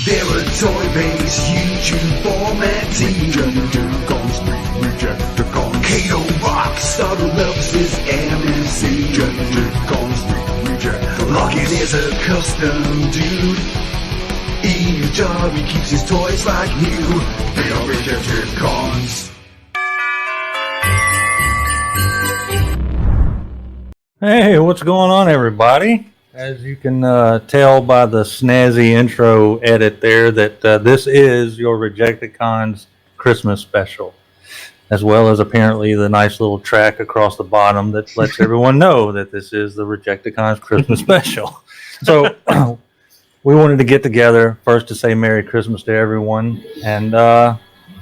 They're a toy-based YouTube format team. Rejecticon. Kato rocks, Starter loves his MC. Larkin is a custom dude. He keeps his toys like new. They are Rejecticons. Hey, what's going on, everybody? As you can tell by the snazzy intro edit there that this is your Rejecticon's Christmas special, as well as apparently the nice little track across the bottom that lets everyone know that this is the Rejecticon's Christmas special. So we wanted to get together first to say Merry Christmas to everyone, and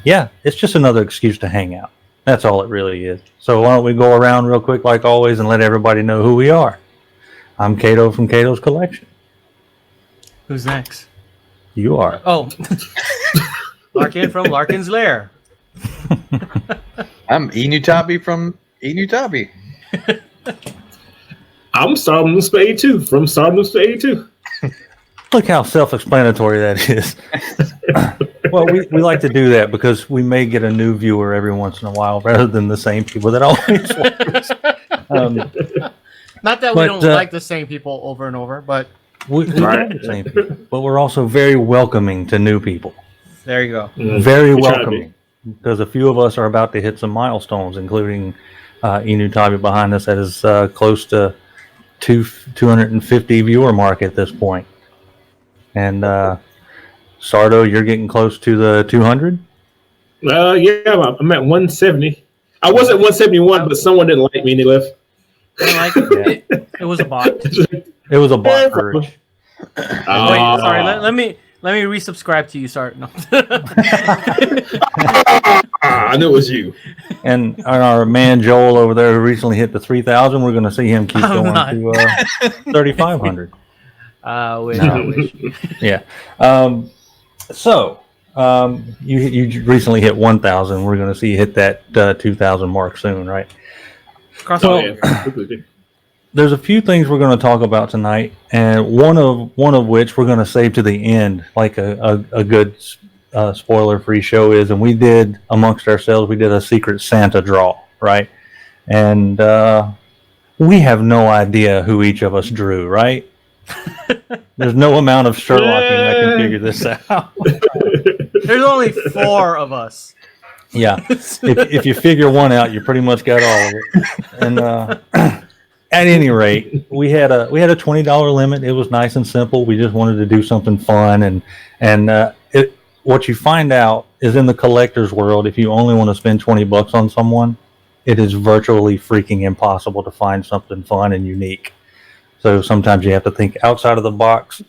yeah, it's just another excuse to hang out. That's all it really is. So why don't we go around real quick like always and let everybody know who we are. I'm Kato from Kato's Collection. Who's next? You are. Oh, Larkin from Larkin's Lair. I'm Inutabi from Inutabi. I'm Stardust 82 from Stardust 82. Look how self-explanatory that is. Well, we like to do that because we may get a new viewer every once in a while rather than the same people that always watch. Not that we don't like the same people over and over, but we like the same people. But we're also very welcoming to new people. There you go. Very welcoming. Because a few of us are about to hit some milestones, including Inutabi behind us that is close to 250 viewer mark at this point. And Sardo, you're getting close to the 200? Yeah, I'm at 170. I was at 171, but someone didn't like me and they left. It was a bot. It was a bot purge. Wait, sorry. Let me resubscribe to you. Sorry. No. I knew it was you. And our man Joel over there who recently hit the 3,000, we're going to see him keep going to 3,500. I wish. Yeah. So you recently hit 1,000. We're going to see you hit that 2,000 mark soon, right? So, there's a few things we're going to talk about tonight, and one of which we're going to save to the end, like a good spoiler-free show is. And we did amongst ourselves, we did a Secret Santa draw, right? And we have no idea who each of us drew, right? There's no amount of Sherlocking that can figure this out. There's only 4 of us. Yeah, if you figure one out, you pretty much got all of it. And at any rate, we had a $20 limit. It was nice and simple. We just wanted to do something fun, and what you find out is in the collector's world, if you only want to spend $20 on someone, it is virtually freaking impossible to find something fun and unique. So sometimes you have to think outside of the box,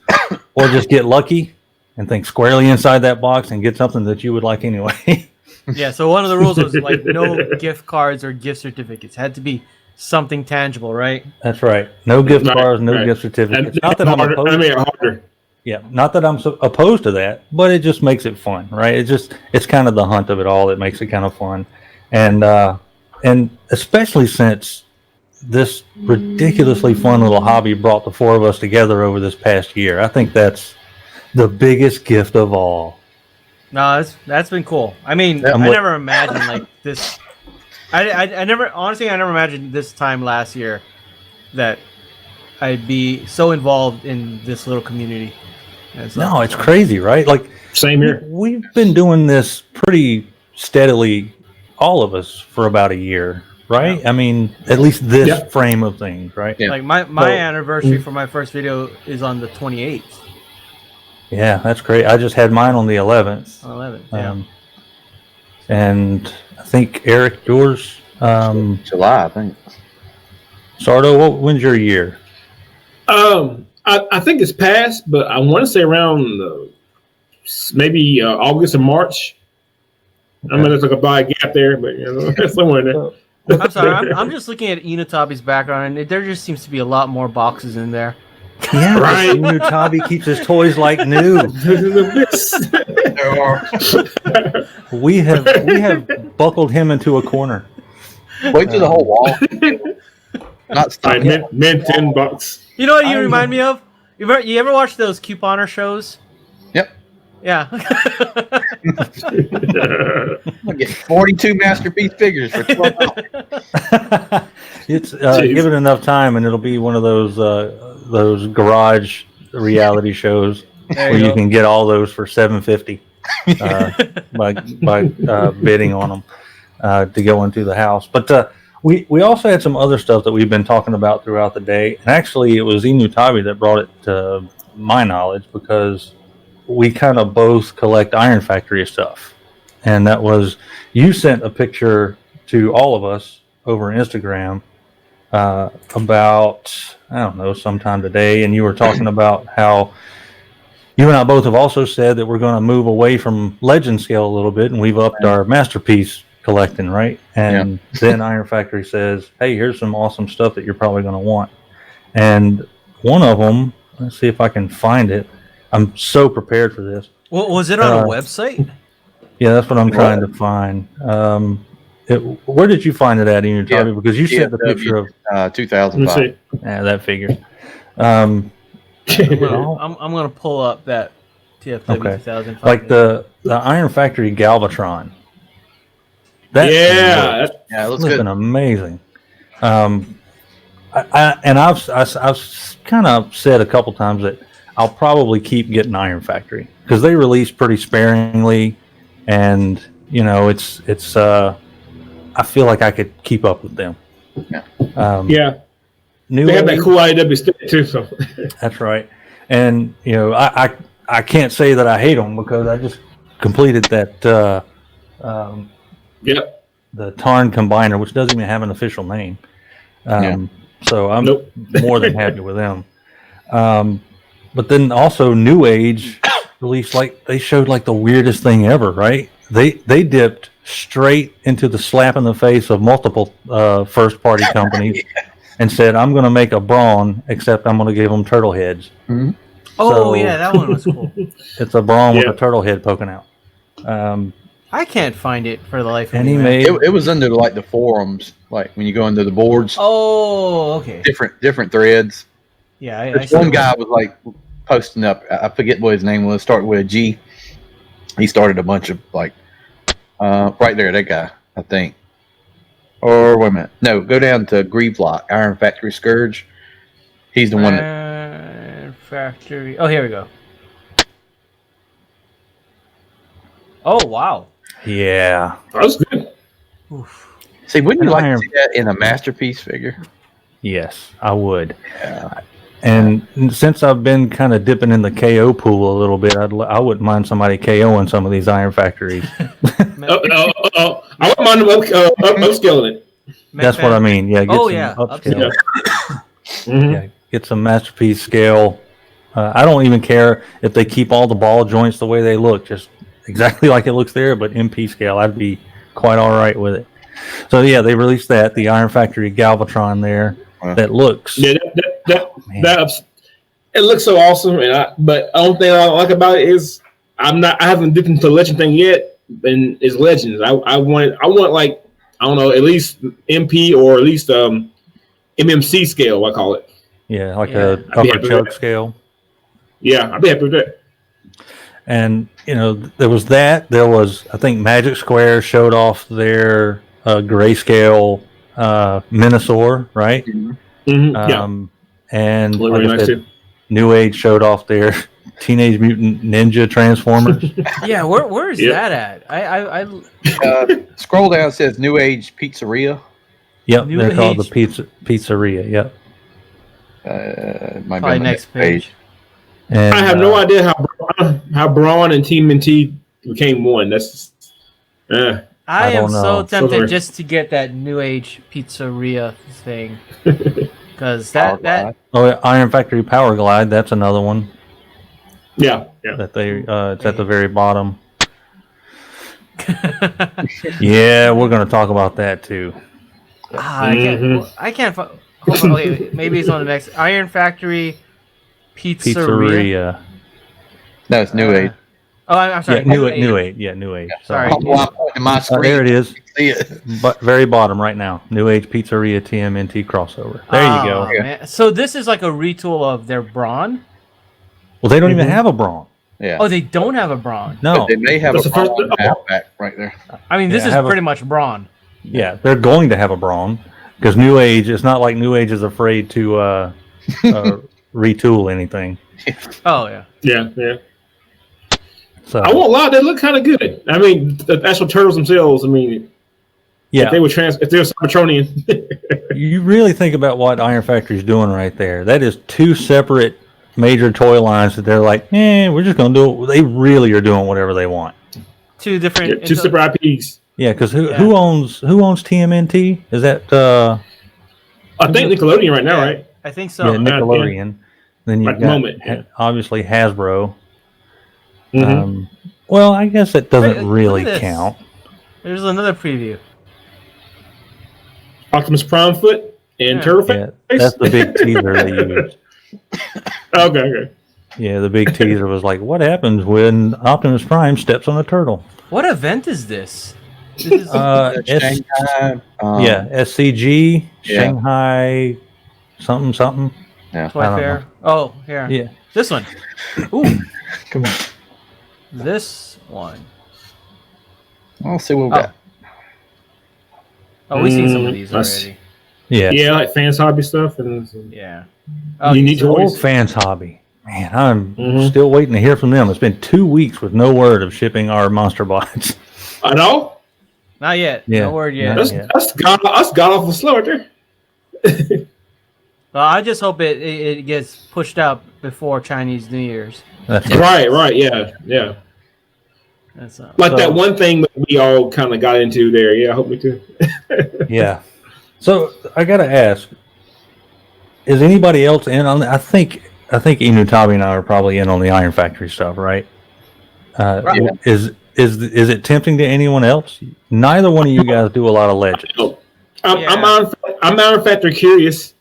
or just get lucky and think squarely inside that box and get something that you would like anyway. Yeah, so one of the rules was like no gift cards or gift certificates. It had to be something tangible, right? That's right. No gift cards, no gift certificates. Not that I'm opposed. Yeah, not that I'm opposed to that, but it just makes it fun, right? It's kind of the hunt of it all that makes it kind of fun, and especially since this ridiculously fun little hobby brought the 4 of us together over this past year. I think that's the biggest gift of all. No, that's been cool. I mean, I never imagined like this. I never imagined this time last year that I'd be so involved in this little community. No, it's crazy, right? Like, same here. We've been doing this pretty steadily, all of us, for about a year, right? Yeah. I mean, at least this frame of things, right? Yeah. Like my anniversary for my first video is on the 28th. Yeah, that's great. I just had mine on the 11th. 11th, yeah. And I think, Eric, yours? July, I think. Sardo, when's your year? I think it's past, but I want to say around maybe August or March. Okay. I mean, there's like a big gap there, but somewhere in there. I'm sorry, I'm just looking at Inutabi's background, and there just seems to be a lot more boxes in there. Yeah, right. Inutabi keeps his toys like new. We have buckled him into a corner. Wait through the whole wall. Not stop. Men $10. You know what you remind me of? You ever watch those couponer shows? Yep. Yeah. I get 42 masterpiece figures for $12. It's give it enough time, and it'll be one of those garage reality shows where you can get all those for $750 by bidding on them to go into the house. But we also had some other stuff that we've been talking about throughout the day, and actually it was Inutabi that brought it to my knowledge because we kind of both collect Iron Factory stuff, and that was you sent a picture to all of us over Instagram about, I don't know, sometime today, and you were talking about how you and I both have also said that we're going to move away from legend scale a little bit, and we've upped our masterpiece collecting, right? And then Iron Factory says, hey, here's some awesome stuff that you're probably going to want. And one of them, let's see if I can find it. I'm so prepared for this. Well, was it on a website? Yeah, that's what I'm trying to find. Where did you find it at, Inutabi? Because you sent the picture of 2005. Yeah, that figure. I'm gonna pull up that TFW 2005. Like the Iron Factory Galvatron. That it looks good. Amazing. I've kind of said a couple times that I'll probably keep getting Iron Factory because they release pretty sparingly, and it's I feel like I could keep up with them. They have that cool IW stick too, so that's right. And I can't say that I hate them because I just completed that the Tarn Combiner, which doesn't even have an official name. So I'm more than happy with them. But then also New Age released, like, they showed like the weirdest thing ever, right? They dipped straight into the slap in the face of multiple first party companies and said, I'm going to make a Brawn, except I'm going to give them turtle heads. Mm-hmm. Oh, yeah, that one was cool. It's a Brawn with a turtle head poking out. I can't find it for the life of and me. It was under like the forums, like when you go into the boards. Oh, okay. Different threads. Yeah, This one guy was like posting up. I forget what his name was. Started with a G. He started a bunch of like right there. That guy, I think. Or wait a minute. No, go down to Greavelock, Iron Factory Scourge. He's the one that. Iron Factory. Oh, here we go. Oh, wow. Yeah. that was good. Oof. See, wouldn't you like Iron- to see that in a masterpiece figure? Yes, I would. Yeah. And since I've been kind of dipping in the KO pool a little bit, I wouldn't mind somebody KOing some of these Iron Factories. I wouldn't mind them upscaling it. That's what I mean. Yeah. Get some upscale. Yeah, get some masterpiece scale. I don't even care if they keep all the ball joints the way they look, just exactly like it looks there, but MP scale. I'd be quite all right with it. So yeah, they released the Iron Factory Galvatron there. That looks. Yeah, that it looks so awesome, but the only thing I don't like about it is I haven't dipped into the legend thing yet, and it's legends. I want like, I don't know, at least MP or at least MMC scale, I call it. Yeah, like a upper chug scale. Yeah, I'd be happy with that. And there was that. There was, I think, Magic Square showed off their grayscale Minosaur, right? Mm-hmm. And really like I nice said, too. New Age showed off their Teenage Mutant Ninja Transformers. Yeah, where is that at? I Scroll down. It says New Age Pizzeria. Yep, New they're called Age. the Pizzeria. Yep. It might be Probably on the next page. And, I have no idea how Braun and Team NT became one. That's I I am don't so know. tempted Somewhere. just to get that New Age Pizzeria thing. Because that Iron Factory Power Glide. That's another one yeah. that they. It's at the very bottom. Yeah, we're going to talk about that too. I can't. Hold on, okay, maybe it's on the next Iron Factory Pizzeria. No, it's New Age. Oh, I'm sorry. Yeah, New Age. Yeah, New Age. Sorry. I'm pointing my screen. There it is. See it. But very bottom right now. New Age Pizzeria TMNT crossover. There you go. Man. So this is like a retool of their Brawn. Well, they don't even have a Brawn. Yeah. Oh, they don't have a brawn. No. But they may have That's a the first- brawn halfback right there. I mean, this Yeah, is have a- pretty much brawn. Yeah, they're going to have a brawn because New Age. It's not like New Age is afraid to retool anything. Oh yeah. Yeah. So I won't lie, they look kind of good. I mean, the actual turtles themselves. I mean, yeah, if they were Cybertronian. you really think about what Iron Factory's doing right there. That is two separate major toy lines that they're like, we're just going to do it. They really are doing whatever they want. Two different. Two separate IPs. Yeah, because who owns TMNT? Is that I think Nickelodeon right now, Yeah. right? I think so. yeah, Nickelodeon? Then you've At the got moment, yeah. obviously Hasbro. Mm-hmm. Well, I guess it doesn't Wait, really look at this. count. There's another preview. Optimus Prime foot and Yeah. Turtle Yeah, face. that's the big teaser they used. Okay. Yeah, the big teaser was like, what happens when Optimus Prime steps on a turtle? What event is this? This is, Shanghai. SCG, Yeah. Shanghai, something. Toy I don't Fair. Oh, here. Yeah, This one. Ooh, come on. this one. I'll see what we Oh. got. Oh, we've seen some of these That's- already. Yeah, Yeah, like fans hobby stuff and Yeah. Oh, You need so- to- old fans hobby. Man, I'm Mhm. still waiting to hear from them. It's been 2 weeks with no word of shipping our monster bots. I know. Not yet. Yeah. No word yet. That's Yeah. that's god awful slow right there. Well, I just hope it gets pushed out before Chinese New Year's. That's Right, yeah. That's Like So- that one thing that we all kind of got into there. Yeah, I hope me too. Yeah. So I gotta ask: is anybody else in on? I think Inutabi and I are probably in on the Iron Factory stuff, right? Right. Is it tempting to anyone else? Neither one of you guys do a lot of Legends. I'm Yeah. I'm Iron Factory curious.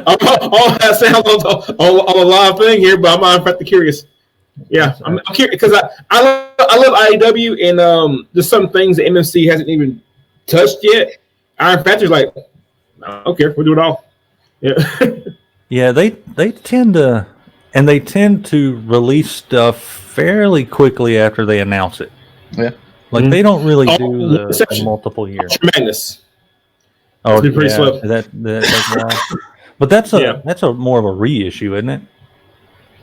all that sounds on a live thing here, but I'm Iron Factory curious. Yeah, I'm curious because I love IAW and there's some things that MMC hasn't even touched yet. Iron Factory's like, I don't care, we'll do it all. Yeah. Yeah, they tend to, and they tend to release stuff fairly quickly after they announce it. Yeah. Like they don't really Oh, do the exception. multiple years. Madness. Oh, been pretty slow. That's why. But that's Yeah. a more of a reissue, isn't it?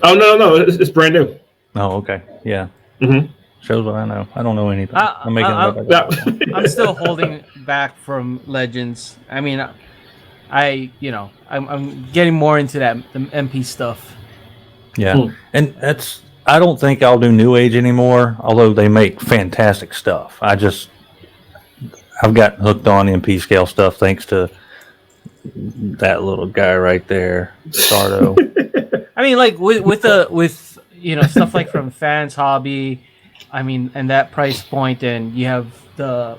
Oh no, it's brand new. Oh, okay, yeah. Mhm. Shows what I know. I don't know anything. I- I'm making I- it up. Yeah. I'm still holding back from Legends. I mean, I'm getting more into the MP stuff. Yeah, Hmm. and I don't think I'll do New Age anymore. Although they make fantastic stuff, I've gotten hooked on MP scale stuff thanks to that little guy right there, Sardo. I mean, like with stuff like from Fans Hobby. I mean, and that price point, and you have the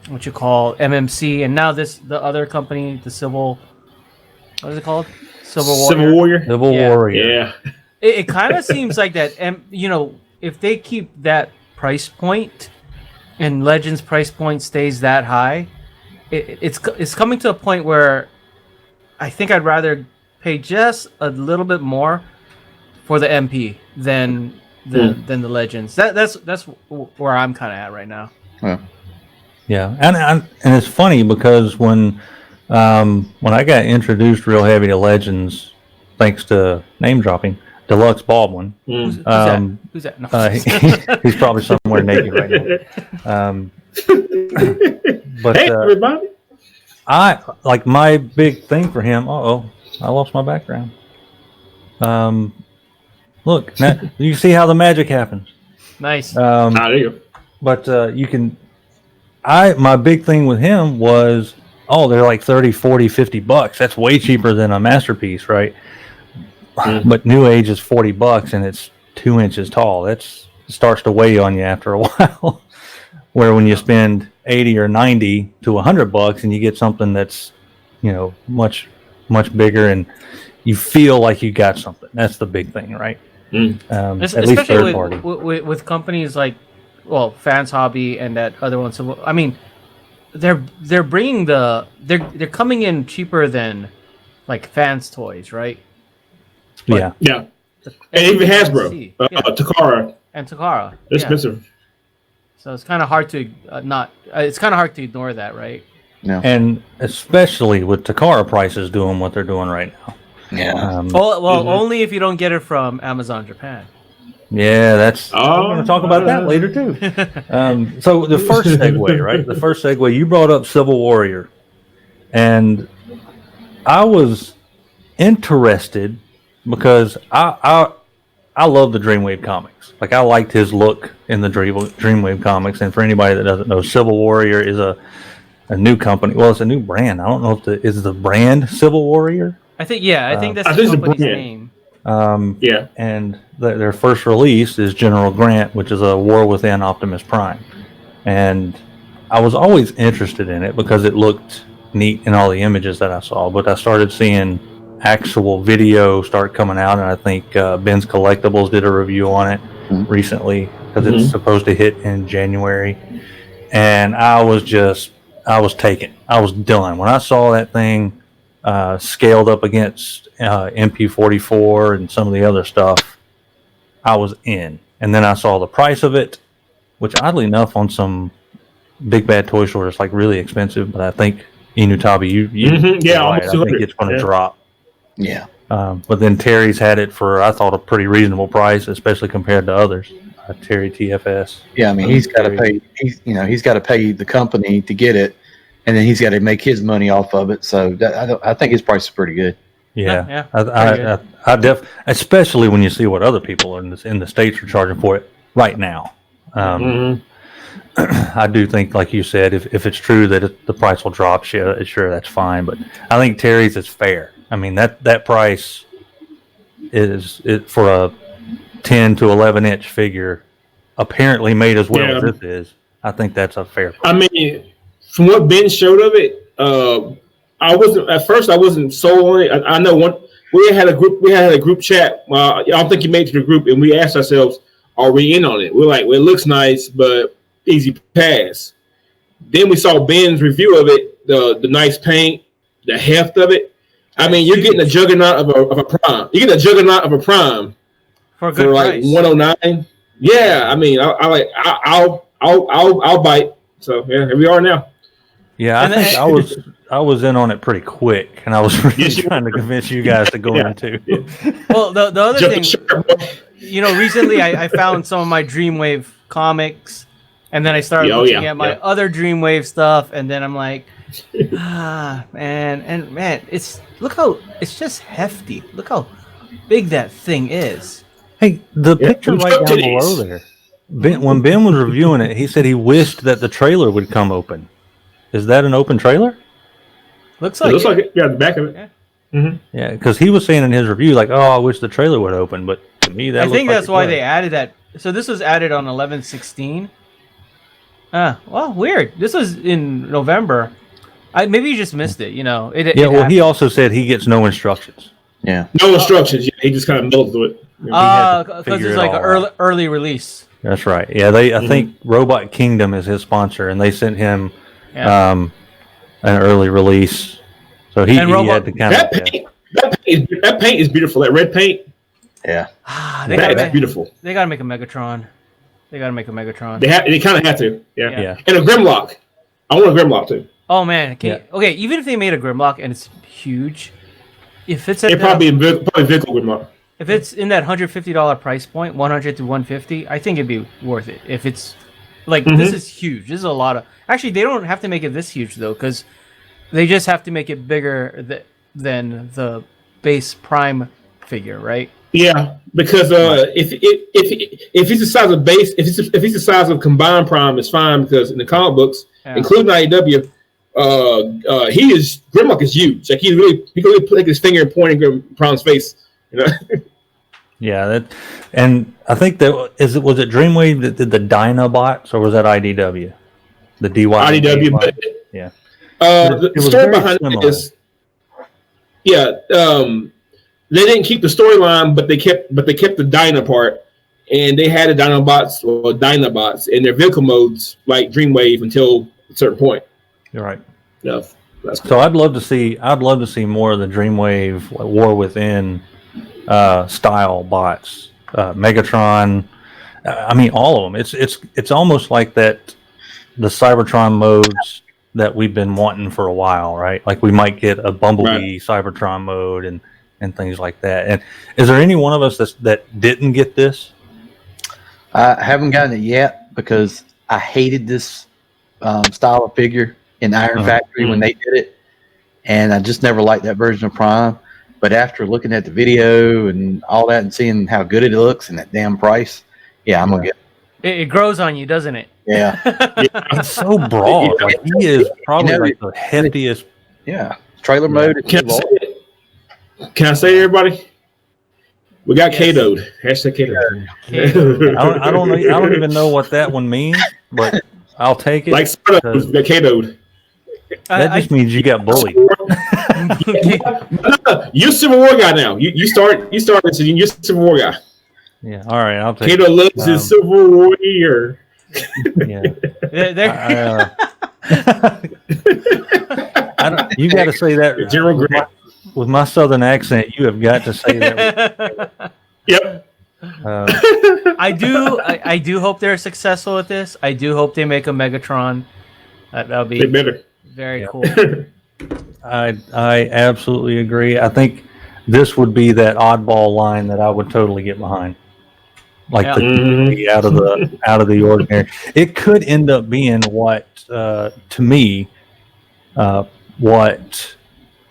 what you call MMC, and now the other company, the Civil. What is it called? Civil Warrior. Civil Warrior. Civil Yeah. Warrior. Yeah. It kind of seems like that, and if they keep that price point, and Legends price point stays that high, it's coming to a point where I think I'd rather pay just a little bit more for the MP than the Legends. That's where I'm kind of at right now. Yeah, and it's funny because when I got introduced real heavy to Legends, thanks to name dropping, Deluxe Baldwin. Who's Um, that? Who's that? No. He's probably somewhere naked right now. But Hey everybody. I like my big thing for him. I lost my background. Look, now, you see how the magic happens. Nice. There you go. But you can. My big thing with him was, they're like 30, 40, 50 bucks. That's way cheaper than a masterpiece, right? But New Age is $40 and it's 2 inches tall. It starts to weigh on you after a while. Where when you spend 80 or 90 to $100 and you get something that's, much, much bigger and you feel like you got something. That's the big thing, right? At least Especially third party. with companies like, Fans Hobby and that other one. So I mean, they're bringing they're coming in cheaper than like Fans Toys, right? Yeah. Yeah. And even Hasbro, Takara, and Takara. they're expensive. So it's kind of hard to it's kind of hard to ignore that, right? Yeah. And especially with Takara prices doing what they're doing right now. Yeah. Only if you don't get it from Amazon Japan. Yeah, we're going to talk about that later too. So the first segue, right? The first segue, you brought up Civil Warrior, and I was interested because I love the Dreamwave comics. Like, I liked his look in the Dreamwave comics, and for anybody that doesn't know, Civil Warrior is a new company. Well, it's a new brand. I don't know if is the brand Civil Warrior. I think that's the company's name. And their first release is General Grant, which is a War Within Optimus Prime. And I was always interested in it because it looked neat in all the images that I saw. But I started seeing actual video start coming out, and I think Ben's Collectibles did a review on it recently because it's supposed to hit in January. And I was taken. I was done. When I saw that thing scaled up against MP44 and some of the other stuff, I was in. And then I saw the price of it, which oddly enough on some Big Bad Toy Store is like really expensive, but I think Inutabi, I think it's going to drop. Yeah. But then Terry's had it for, I thought, a pretty reasonable price, especially compared to others. Terry TFS. Yeah, I mean, he's got to pay. He's got to pay the company to get it, and then he's got to make his money off of it. So I think his price is pretty good. Yeah. I especially when you see what other people in the States are charging for it right now. I do think, like you said, if it's true that the price will drop, sure, that's fine. But I think Terry's is fair. I mean, that price is for a 10 to 11 inch figure, apparently made as well as this is. I think that's a fair price. I mean, from what Ben showed of it, I wasn't sold on it. I know we had a group chat. I don't think you made it to the group, and we asked ourselves, "Are we in on it?" We're like, "Well, it looks nice, but easy pass." Then we saw Ben's review of it, the nice paint, the heft of it. I mean, you're getting a juggernaut of a prime. You're getting a juggernaut of a prime for a good like price. 109. Yeah, I mean, I'll bite. So yeah, here we are now. Yeah, I think I was in on it pretty quick, and I was really trying to convince you guys to go in too. Well, the other thing, recently I found some of my Dreamwave comics, and then I started looking at my other Dreamwave stuff, and then I'm like, man, it's just hefty. Look how big that thing is. Hey, the picture right down below there. When Ben was reviewing it, he said he wished that the trailer would come open. Is that an open trailer? Looks like it. Yeah, the back of it. Yeah, because he was saying in his review, like, "Oh, I wish the trailer would open," but to me, I think that's why they added that. So this was added on 11/16. Well, weird. This was in November. Maybe you just missed it. He also said he gets no instructions. Yeah, no instructions. Yeah, he just kind of melted through it. Because it's like an early release. That's right. Yeah, I think Robot Kingdom is his sponsor, and they sent him an early release. So he had to kind of that paint is beautiful. That red paint. Yeah, that's beautiful. They gotta make a Megatron. They kind of have to. Yeah. And a Grimlock. I want a Grimlock too. Oh man. Okay. Even if they made a Grimlock and it's huge, if it's probably vehicle Grimlock. If it's in that $150 price point, 100 to 150, I think it'd be worth it. If it's like this is huge. This is a lot of. Actually, they don't have to make it this huge though, because they just have to make it bigger than the base Prime figure, right? Yeah, because if it's the size of base, if it's the size of combined Prime, it's fine, because in the comic books, including IEW, Grimlock is huge. Like he can really put his finger and point in Prime's face. Yeah, and I think was it Dreamwave that did the Dinobots, or was that IDW? The DY IDW, but the story behind it is they didn't keep the storyline, but they kept the Dyna part, and they had the Dinobots in their vehicle modes like Dreamwave until a certain point. You're right. Yeah, that's cool. So I'd love to see more of the Dreamwave War Within style bots, Megatron. I mean, all of them. It's almost like that. The Cybertron modes that we've been wanting for a while, right? Like we might get a Bumblebee Cybertron mode and things like that. And is there any one of us that didn't get this? I haven't gotten it yet because I hated this style of figure in Iron Factory when they did it, and I just never liked that version of Prime. But after looking at the video and all that and seeing how good it looks and that damn price, I'm gonna get it. It grows on you, doesn't it? Yeah. It's so broad. Like he is probably like the heftiest. Yeah. Trailer mode. Can I say it, everybody? We got K-Do'd. Hashtag K-Do'd. I don't even know what that one means, but I'll take it. Like Spartacus, we got K-Do'd. That just means you got bullied. You're Civil War guy now. You started, so you're Civil War guy. Yeah, all right, I'll take Kato it. loves his Civil Warrior. Yeah. You got to say that General Grant. with my southern accent. You have got to say that. Yep. I do hope they're successful with this. I do hope they make a Megatron. That'll be very cool. I absolutely agree. I think this would be that oddball line that I would totally get behind. Like out of the ordinary. It could end up being what to me, what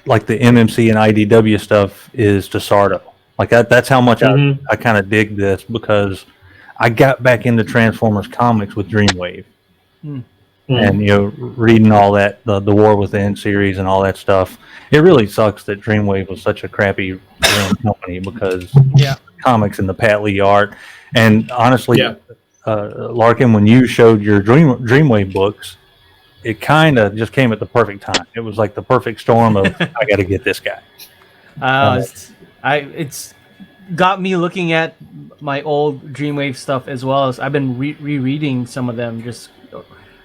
like the MMC and IDW stuff is to Sardo. Like that's how much I kind of dig this, because I got back into Transformers comics with Dreamwave. And reading all that, the War Within series and all that stuff. It really sucks that Dreamwave was such a crappy company, because comics and the Pat Lee art. And honestly, Larkin, when you showed your Dreamwave books, it kind of just came at the perfect time. It was like the perfect storm of I got to get this guy. It's got me looking at my old Dreamwave stuff, as well as I've been rereading some of them.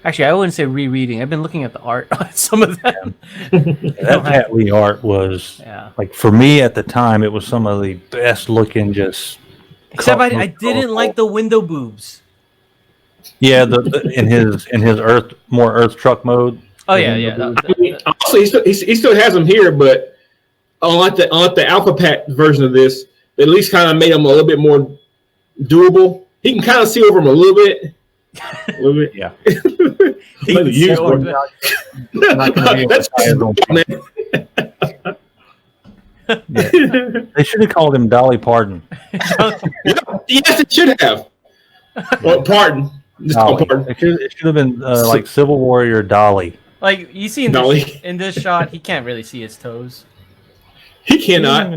Actually, I wouldn't say rereading. I've been looking at the art on some of them. That Pat Lee art was like, for me at the time, it was some of the best looking. Except I didn't like the window boobs. Yeah, in his Earth truck mode. Oh yeah. Also, he still has them here, but unlike the Alpha Pack version of this, they at least kind of made him a little bit more doable. He can kind of see over him a little bit. Yeah. They should have called him Dolly Parton. Yes, it should have. Well, Pardon. Pardon. It should have been like Civil Warrior Dolly. Like you see in this shot, he can't really see his toes. He cannot.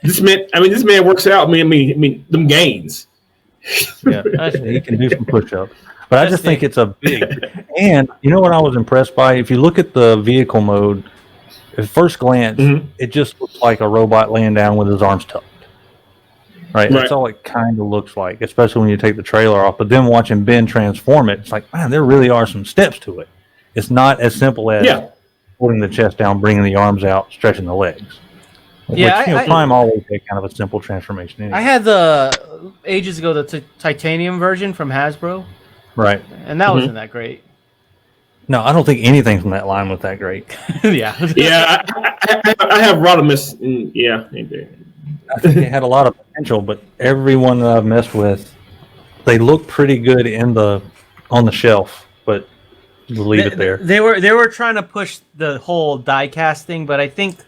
This man works out. I mean, them gains. Yeah, he can do some push-ups. But I just think it's a big. And you know what I was impressed by? If you look at the vehicle mode, at first glance, it just looks like a robot laying down with his arms tucked. Right? That's all it kind of looks like, especially when you take the trailer off. But then watching Ben transform it, it's like, man, there really are some steps to it. It's not as simple as pulling the chest down, bringing the arms out, stretching the legs. Prime always had kind of a simple transformation. Anyway. I had ages ago the titanium version from Hasbro. Right. And that wasn't that great. No, I don't think anything from that line was that great. Yeah, I have Rodimus. I think they had a lot of potential, but everyone that I've messed with, they look pretty good on the shelf, but we'll leave it there. They were trying to push the whole die cast thing, but I think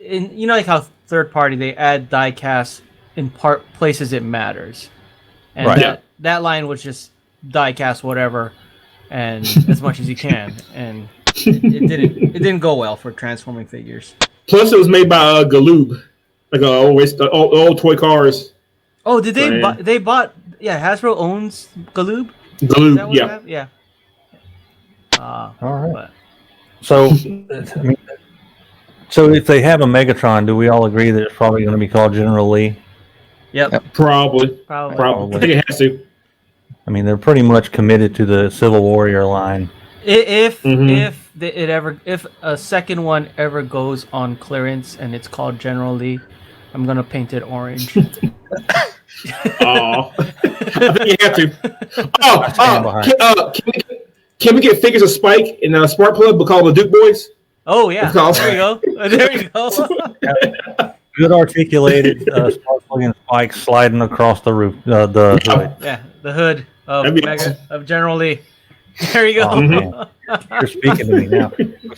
like how third party they add die cast in places it matters, and that line was just die cast whatever, and as much as you can, and it didn't go well for transforming figures. Plus, it was made by Galoob, like old toy cars. Oh, did they bought? Yeah, Hasbro owns Galoob. Galoob, yeah. All right. So, so if they have a Megatron, do we all agree that it's probably going to be called General Lee? Yep. Probably. I think it has to. I mean, they're pretty much committed to the Civil Warrior line. If a second one ever goes on clearance and it's called General Lee, I'm gonna paint it orange. Oh, I think you have to. Stand behind. Can we get figures of Spike in Spark Plug, but call them the Duke Boys? Oh yeah, It's called- there you go. There you go. Good articulated spark plug and spike sliding across the roof, the hood. Yeah, the hood of That'd be awesome. of General Lee. There you go. Oh, man. You're speaking to me now.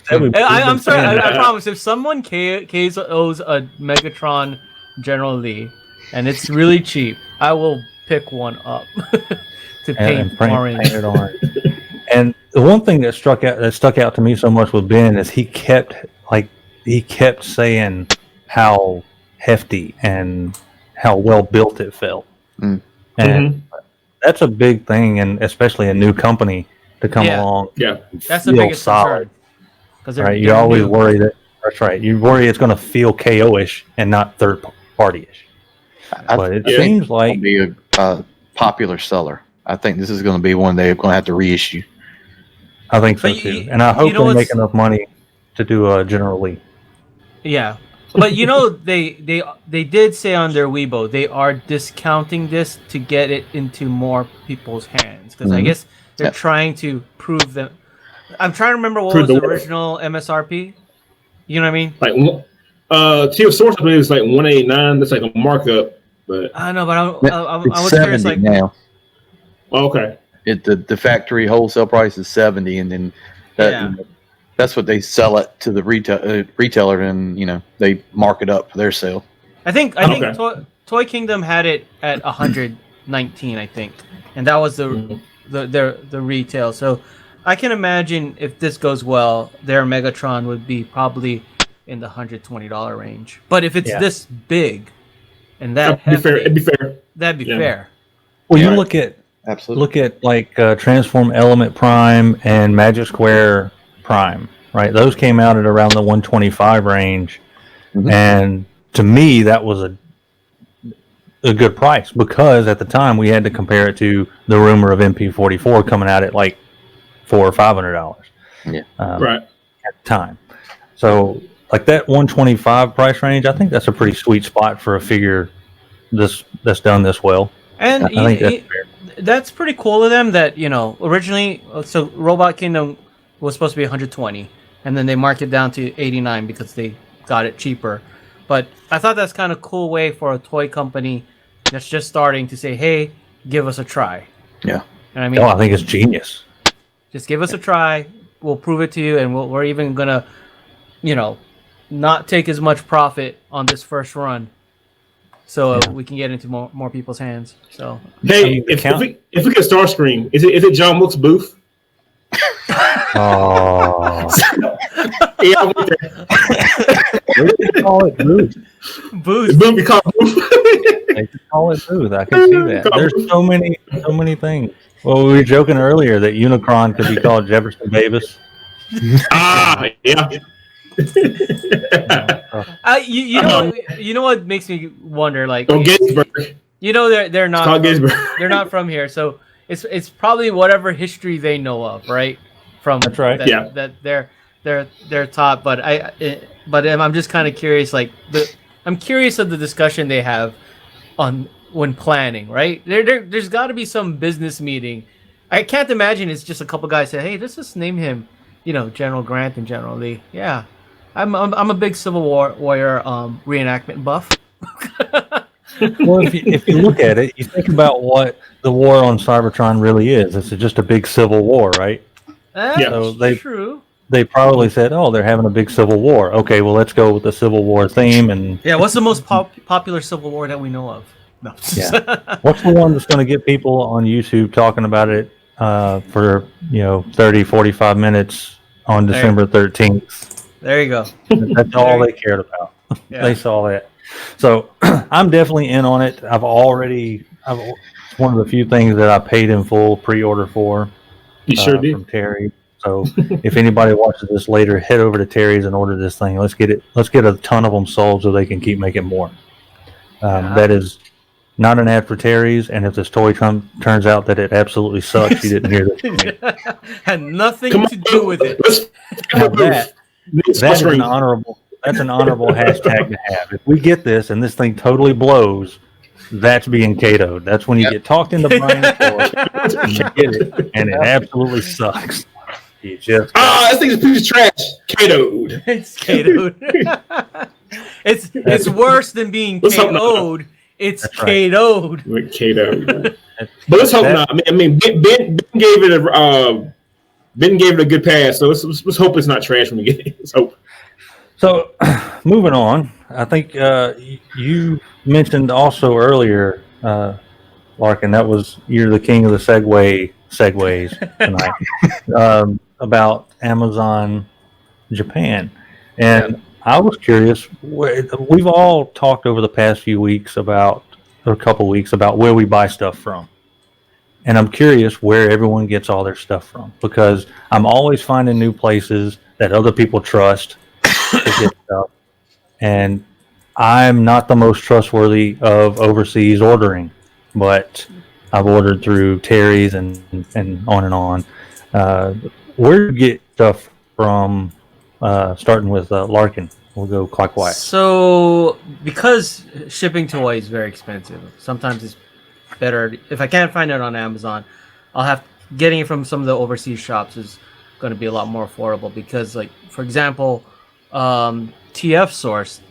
I'm sorry. I promise. If someone KOs a Megatron General Lee, and it's really cheap, I will pick one up to paint orange. Paint it orange. And the one thing that stuck out to me so much with Ben is he kept saying how hefty and how well built it felt. And that's a big thing, and especially a new company to come along. Yeah, that's the biggest concern. Because right, you always worry that's right. You worry it's going to feel KO-ish and not third party-ish. But it seems like it'll be a popular seller. I think this is going to be one they're going to have to reissue. I think so too, and I hope they make enough money to do a General Lee. Yeah, but they did say on their Weibo they are discounting this to get it into more people's hands because I guess they're trying to prove that. I'm trying to remember what was the original MSRP. You know what I mean? Like, Teal Source I believe is like 189. That's like a markup, but I know, but I was curious. Like now. Okay. The factory wholesale price is 70, and then that's what they sell it to the retailer, and they mark it up for their sale. I think Toy Kingdom had it at 119, I think, and that was the retail. So I can imagine if this goes well, their Megatron would be probably in the $120 range. But if it's this big and that'd be fair. That'd be fair. Well, you look at. Absolutely. Look at like Transform Element Prime and Magic Square Prime, right? Those came out at around the 125 range, and to me that was a good price because at the time we had to compare it to the rumor of MP44 coming out at like $400 or $500. Yeah, right at the time. So like that 125 price range, I think that's a pretty sweet spot for a figure that's done this well. And I think that's fair. That's pretty cool of them that, originally, so Robot Kingdom was supposed to be 120, and then they marked it down to 89 because they got it cheaper. But I thought that's kind of cool way for a toy company that's just starting to say, hey, give us a try. Yeah. And I mean, I think it's genius. Just give us a try. We'll prove it to you, and we're even going to, not take as much profit on this first run. So we can get into more people's hands. So hey, if we get Starscream, is it John Wilkes Booth? Oh, yeah, I went there. They call it Booth. Booth. Booth, we call it Booth. They call it Booth. I can see that. There's so many things. Well, we were joking earlier that Unicron could be called Jefferson Davis. Yeah. You know what makes me wonder, like, Gettysburg. They're not from here, so it's probably whatever history they know of, right? That's right. That they're taught, but I'm just kind of curious, like I'm curious of the discussion they have on when planning, right? There's got to be some business meeting. I can't imagine it's just a couple guys say, hey, let's just name him, General Grant and General Lee. Yeah. I'm a big Civil War warrior reenactment buff. Well, if you look at it, you think about what the war on Cybertron really is. It's just a big civil war, right? That's true. They probably said, "Oh, they're having a big civil war. Okay, well, let's go with the Civil War theme." And what's the most popular Civil War that we know of? No. What's the one that's going to get people on YouTube talking about it for 30, 45 minutes on December 13th? There you go. That's all they cared about. Yeah. They saw that. So I'm definitely in on it. It's one of the few things that I paid in full pre-order for. You sure did. From Terry. So if anybody watches this later, head over to Terry's and order this thing. Let's get a ton of them sold so they can keep making more. That is not an ad for Terry's, and if this toy turns out that it absolutely sucks, you didn't hear this from me. Had nothing to do with it. That is an honorable that's an honorable hashtag to have. If we get this and this thing totally blows, that's being Catoed. That's when you get talked into buying it for, and you get it, and it absolutely sucks. You just this thing's a piece of trash. Catoed. It's KO'd. it's worse than being Let's hope not. KO'd. It's right. KO'd. With Catoed. But let's hope not. I mean, Ben gave it a good pass. So let's hope it's not trash when we get it. Let's hope. So, moving on, I think you mentioned also earlier, Larkin, that was you're the king of the segues tonight, about Amazon Japan. And I was curious, we've all talked over the past few weeks or a couple weeks about where we buy stuff from. And I'm curious where everyone gets all their stuff from, because I'm always finding new places that other people trust to get stuff. And I'm not the most trustworthy of overseas ordering, but I've ordered through Terry's and on and on. Where do you get stuff from, starting with Larkin? We'll go clockwise. So, because shipping to Hawaii is very expensive, sometimes it's better if I can't find it on Amazon. Getting it from some of the overseas shops is going to be a lot more affordable, because, like, for example, TF Source.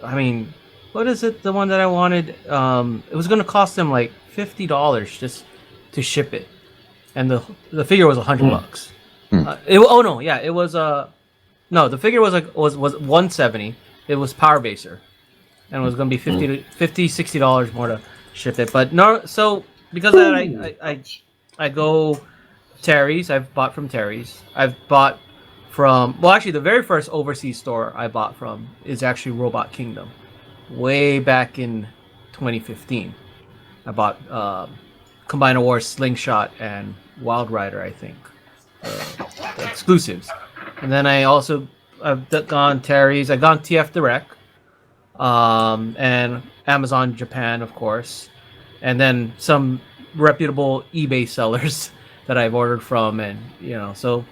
I mean, what is it? The one that I wanted. It was going to cost them like $50 just to ship it, and the figure was $100. It was no, the figure was was $170. It was Power Baser, and it was going to be $60 more to ship it. But no, so because of that, I go Terry's. I've bought from Terry's. I've bought from, well, actually, the very first overseas store I bought from is actually Robot Kingdom, way back in 2015. I bought Combiner Wars Slingshot and Wild Rider, I think, the exclusives. And then I've gone Terry's. I've gone TF Direct, and Amazon Japan, of course, and then some reputable eBay sellers that I've ordered from, and so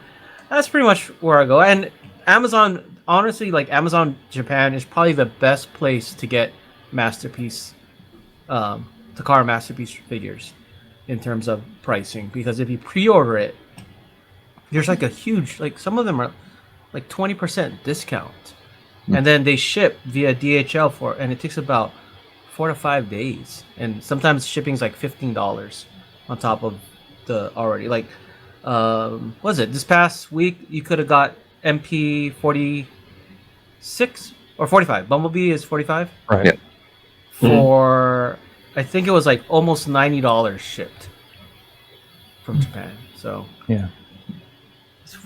that's pretty much where I go. And Amazon, honestly, like Amazon Japan is probably the best place to get Masterpiece, Takara Masterpiece figures in terms of pricing, because if you pre-order it, there's like a huge, like some of them are like 20% discount, and then they ship via DHL and it takes about 4 to 5 days, and sometimes shipping's like $15 on top of the already, like was it this past week you could have got MP 46 or 45. Bumblebee is 45, right? Yeah. For I think it was like almost $90 shipped from Japan. So yeah,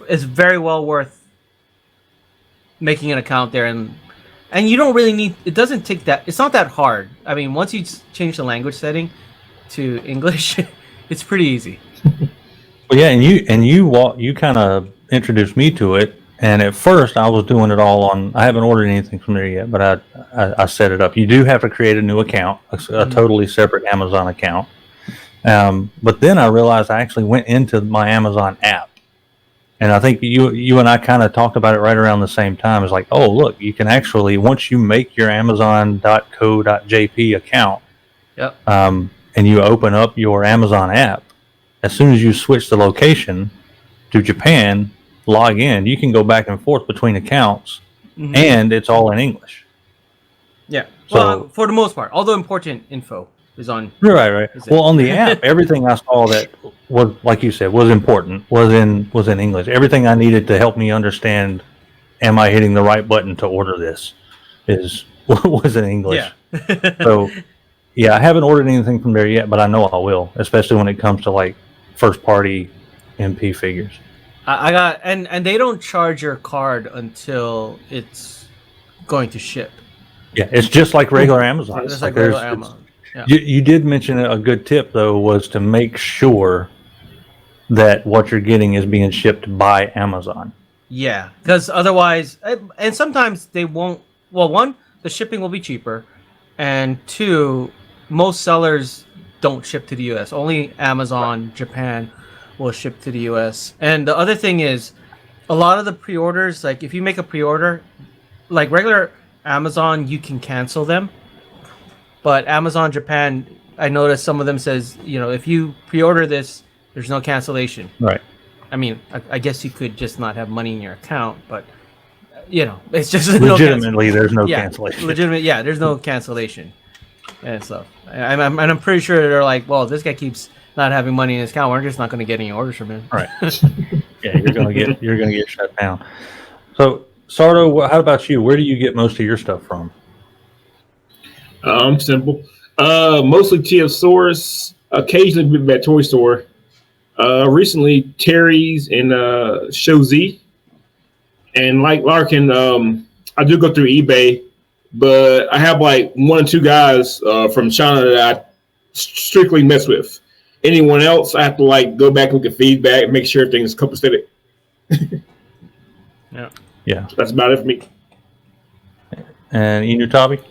it's very well worth making an account there, and you don't really need, it doesn't take that, it's not that hard. I mean, once you change the language setting to English, it's pretty easy. Well, yeah, and you kind of introduced me to it, and at first I was doing it all on. I haven't ordered anything from there yet, but I set it up. You do have to create a new account, a totally separate Amazon account. But then I realized I actually went into my Amazon app, and I think you and I kind of talked about it right around the same time. It's like, oh, look, you can actually, once you make your Amazon.co.jp account, yep, and you open up your Amazon app, as soon as you switch the location to Japan, log in, you can go back and forth between accounts, and it's all in English. Yeah. So, well, for the most part, all the important info is on. Right. Well, on the app, everything I saw that was, like you said, was important was in English. Everything I needed to help me understand, am I hitting the right button to order this, was in English. Yeah. So, yeah, I haven't ordered anything from there yet, but I know I will, especially when it comes to like first party MP figures. I got, and they don't charge your card until it's going to ship. Yeah, it's just like regular Amazon. It's like regular Amazon. Yeah. You did mention a good tip though, was to make sure that what you're getting is being shipped by Amazon. Yeah, because otherwise, and sometimes they won't. Well, one, the shipping will be cheaper, and two, most sellers don't ship to the U.S. Only Amazon Japan will ship to the U.S. And the other thing is, a lot of the pre-orders, like if you make a pre-order, like regular Amazon, you can cancel them, but Amazon Japan, I noticed some of them says, if you pre-order this, there's no cancellation. Right. I mean, I guess you could just not have money in your account, but it's just legitimately there's no cancellation. There's no cancellation and stuff. I'm pretty sure they're like, well, this guy keeps not having money in his account. We're just not going to get any orders from him. Right. Yeah, you're gonna get shut down. So, Sardo, how about you? Where do you get most of your stuff from? Simple. Mostly TF Source. Occasionally been at Toy Store. Recently Terry's and Show Z. And like Larkin, I do go through eBay, but I have like one or two guys from China that I strictly mess with. Anyone else, I have to like go back and look at feedback and make sure everything's copacetic. Yeah. That's about it for me. And Inutabi?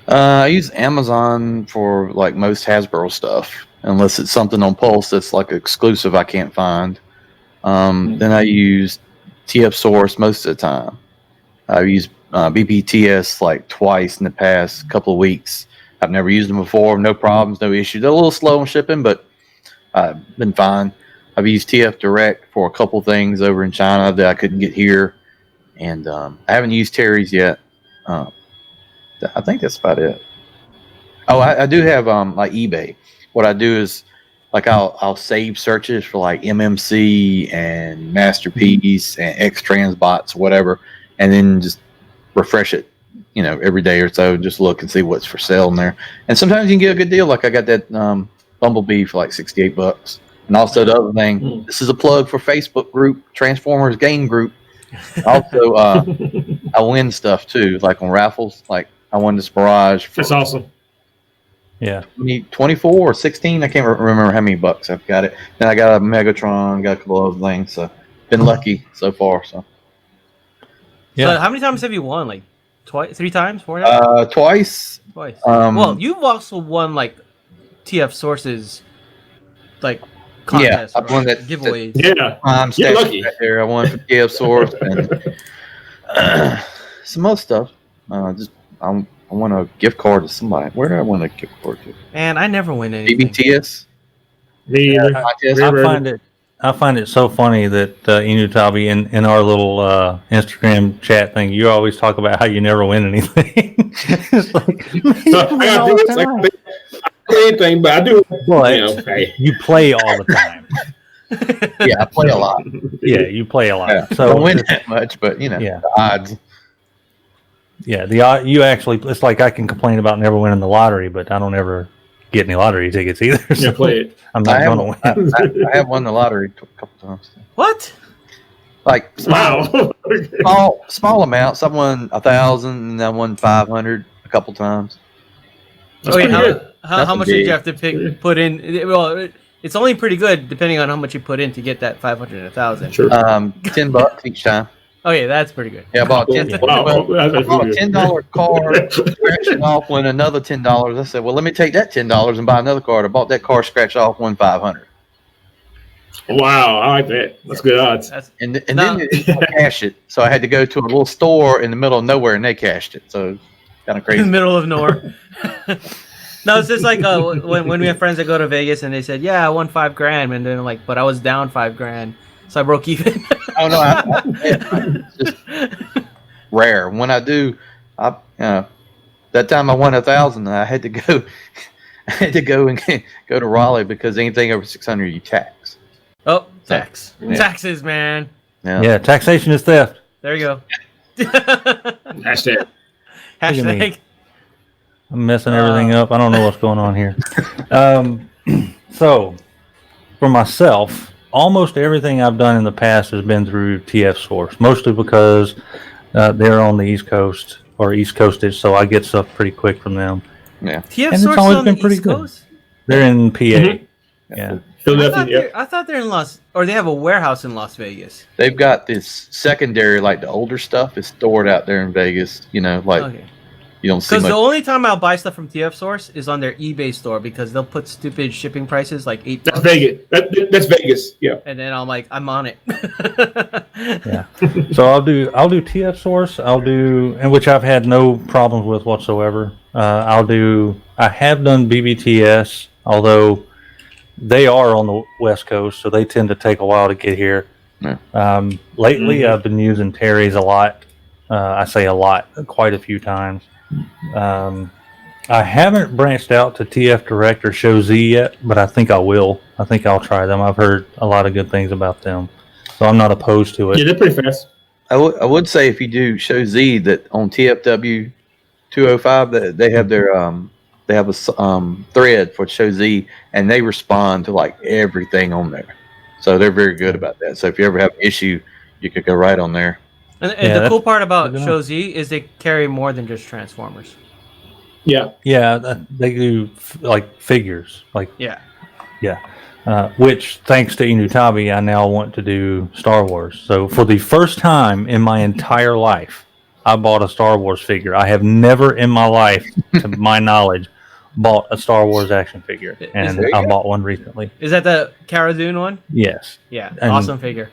I use Amazon for like most Hasbro stuff, unless it's something on Pulse that's like exclusive I can't find. Then I use TF Source most of the time. I've used BPTS like twice in the past couple of weeks. I've never used them before. No problems, no issues. They're a little slow on shipping, but I've been fine. I've used TF Direct for a couple things over in China that I couldn't get here. And I haven't used Terry's yet. I think that's about it. Oh, I do have like eBay. What I do is like I'll save searches for like MMC and Masterpiece and X Transbots, whatever, and then just refresh it, every day or so. Just look and see what's for sale in there. And sometimes you can get a good deal. Like I got that Bumblebee for like $68. And also the other thing, this is a plug for Facebook group, Transformers Game Group. Also, I win stuff too, like on raffles. Like I won this Mirage. That's awesome. Yeah. 24 or 16. I can't remember how many bucks I've got it. Then I got a Megatron, got a couple of other things. So been lucky so far. So yeah. So how many times have you won? Like twice, 3 times, 4 times? Twice. Well, you've also won like TF Sources, like contests. Yeah, I've won that giveaways. Yeah, you're lucky. Right there. I won for TF Source and some other stuff. I want a gift card to somebody. Where do I want a gift card to? And I never win anything. BBTS. I find it so funny that Inutabi in our little Instagram chat thing, you always talk about how you never win anything. It's like, I play anything, but I do. But you play all the time. Yeah, I play a lot. Yeah, you play a lot. Yeah. So I don't win that much, but yeah. The odds. Yeah, you actually, it's like I can complain about never winning the lottery, but I don't ever get any lottery tickets either. So play it. I'm not going to win. I have won the lottery a couple times. What? Like Wow. small amounts. I won 1,000 and I won 500 a couple times. How much did you have to put in? Well, it's only pretty good depending on how much you put in to get that 500 and 1,000. Sure. $10 each time. Oh yeah, that's pretty good. Yeah, I bought a $10 card, scratched it off, won another $10. I said, well, let me take that $10 and buy another card. I bought that card, scratched off, won 500. Wow, I like that. That's good odds. And then they didn't cash it, so I had to go to a little store in the middle of nowhere, and they cashed it. So kind of crazy. In the middle of nowhere. No, it's just like when we have friends that go to Vegas and they said, "Yeah, I won $5,000," and then like, but I was down $5,000, so I broke even. Oh no, it's just rare. When I do, that time I won 1,000. I had to go. I had to go and go to Raleigh because anything over 600 you tax. Oh, tax. Yeah. Taxes, man. Yeah, taxation is theft. There you go. Hashtag. I'm messing everything up. I don't know what's going on here. So, for myself, almost everything I've done in the past has been through TF Source, mostly because they're on the East Coast or East Coastage, so I get stuff pretty quick from them. Yeah, TF and Source it's always on been the pretty East good. Coast? They're in PA. Mm-hmm. Yeah. I thought they're in they have a warehouse in Las Vegas. They've got this secondary, like the older stuff is stored out there in Vegas. Okay. You don't see Because much. the only time I'll buy stuff from TF Source is on their eBay store because they'll put stupid shipping prices like $8. That's Vegas. That's Vegas. Yeah. And then I'm like, I'm on it. Yeah. So I'll do TF Source. And which I've had no problems with whatsoever. I have done BBTS, although they are on the West Coast, so they tend to take a while to get here. Yeah. Lately, I've been using Terry's a lot. I say a lot, quite a few times. I haven't branched out to TF Direct or Show Z yet, but I think I will. I think I'll try them. I've heard a lot of good things about them, so I'm not opposed to it. Yeah, they're pretty fast. I would say if you do Show Z that on TFW 205 that they have their they have a thread for Show Z and they respond to like everything on there, so they're very good about that. So if you ever have an issue, you could go right on there. And Yeah, the cool part about good to know. Show Z is they carry more than just Transformers. Yeah. Yeah, they do like figures, like Yeah. which thanks to Inutabi, I now want to do Star Wars. So for the first time in my entire life, I bought a Star Wars figure. I have never in my life, to my knowledge, bought a Star Wars action figure, and I bought one recently. Is that the Cara Dune one? Yes. Yeah. And Awesome figure.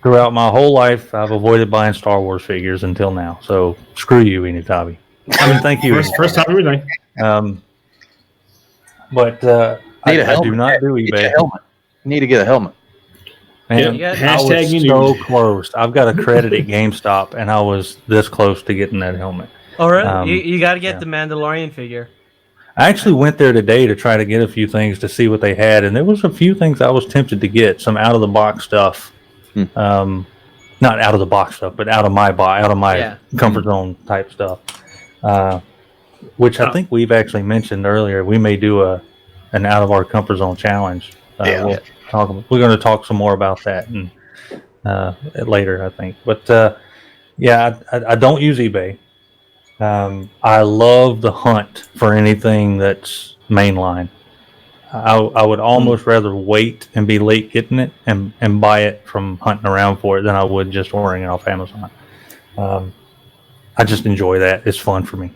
Throughout my whole life, I've avoided buying Star Wars figures until now. So screw you, Inutabi. I mean, thank you. First time everything. But Need a I helmet. do not do Get your eBay. helmet. You need to get a helmet. Man, Yeah. I was Hashtag so close. I've got a credit at GameStop, and I was this close to getting that helmet. Oh, really? You got to get yeah. the Mandalorian figure. I actually went there today to try to get a few things to see what they had, and there was a few things I was tempted to get, some out of the box stuff. Not out of the box stuff, but out of my comfort zone type stuff. Which I think we've actually mentioned earlier. We may do an out of our comfort zone challenge. We're going to talk some more about that and later, I think. But I don't use eBay. I love the hunt for anything that's mainline. I would almost rather wait and be late getting it and buy it from hunting around for it than I would just ordering it off Amazon. I just enjoy that. It's fun for me.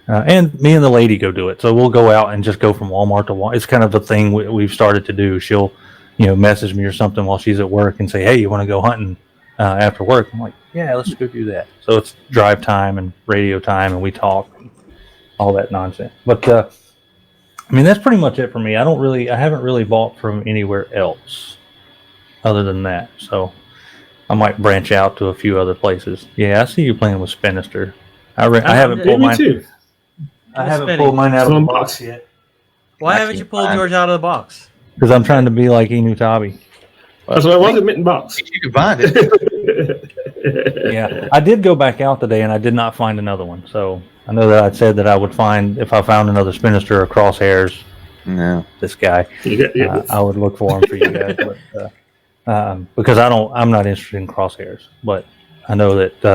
And me and the lady go do it. So we'll go out and just go from Walmart to Walmart. It's kind of a thing we've started to do. She'll, message me or something while she's at work and say, "Hey, you want to go hunting after work?" I'm like, "Yeah, let's go do that." So it's drive time and radio time, and we talk, and all that nonsense. But that's pretty much it for me. I haven't really bought from anywhere else other than that. So I might branch out to a few other places. Yeah, I see you playing with Spinister. I haven't pulled mine. Too. I haven't pulled mine out of the box yet. Why haven't you pulled George out of the box? Because I'm trying to be like Inutabi. That's what I wanted, mitten box. You can find it. Yeah, I did go back out today, and I did not find another one. So I know that I said that I would find, if I found another Spinister or Crosshairs, No. this guy, I would look for him for you guys. But, because I'm not interested in Crosshairs. But I know that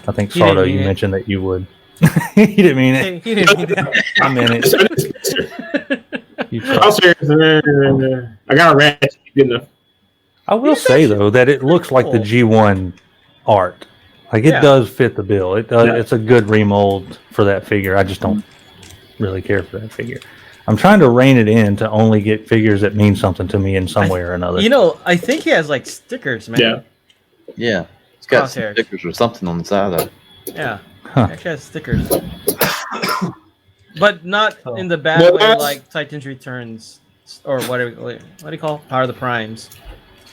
I think Sardo, you mentioned that you would. He didn't mean it. He didn't mean that. I meant it. You tried. I got a ratchet. Good enough. I will say though that it looks like the G1 art. Like it does fit the bill. It does. It's a good remold for that figure. I just don't really care for that figure. I'm trying to rein it in to only get figures that mean something to me in some way or another. I think he has like stickers, man. Yeah. Yeah. It's got Crosshairs. stickers or something on the side of it. Yeah. Huh. Actually has stickers. But not in the bad way like Titans Returns or what do you call Power of the Primes.